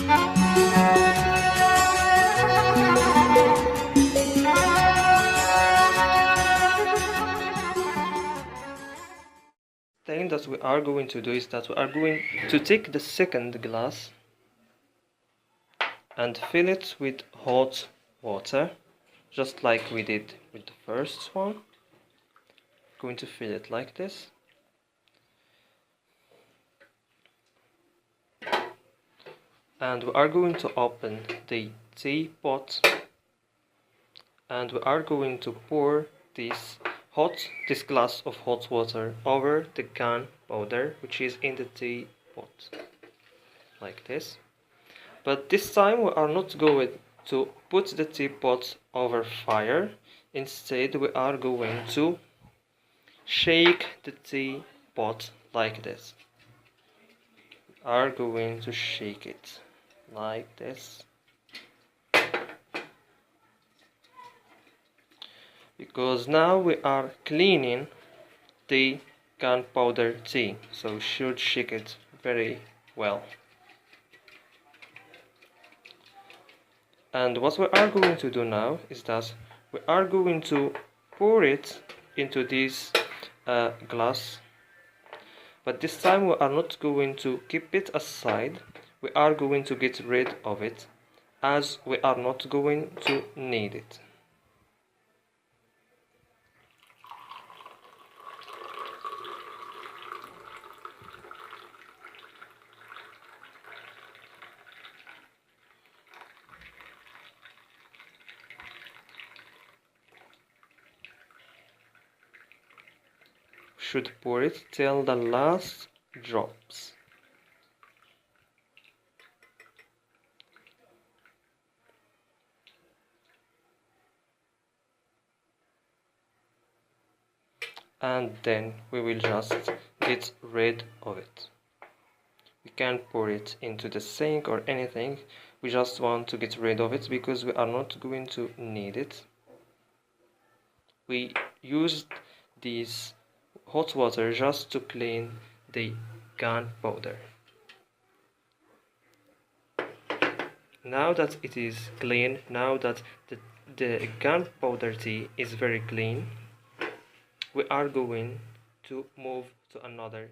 Thing that we are going to do is that we are going to take the second glass and fill it with hot water, just like we did with the first one. Going to fill it like this. And we are going to open the teapot and we are going to pour this glass of hot water over the gunpowder which is in the teapot, like this. But this time we are not going to put the teapot over fire. Instead we are going to shake the teapot like this. We are going to shake it like this, because now we are cleaning the gunpowder tea, so should shake it very well. And what we are going to do now is that we are going to pour it into this glass, but this time we are not going to keep it aside. We are going to get rid of it, as we are not going to need it. Should pour it till the last drops. And then we will just get rid of it. We can't pour it into the sink or anything. We just want to get rid of it because we are not going to need it. We used this hot water just to clean the gunpowder. Now that it is clean, now that the gunpowder tea is very clean, we are going to move to another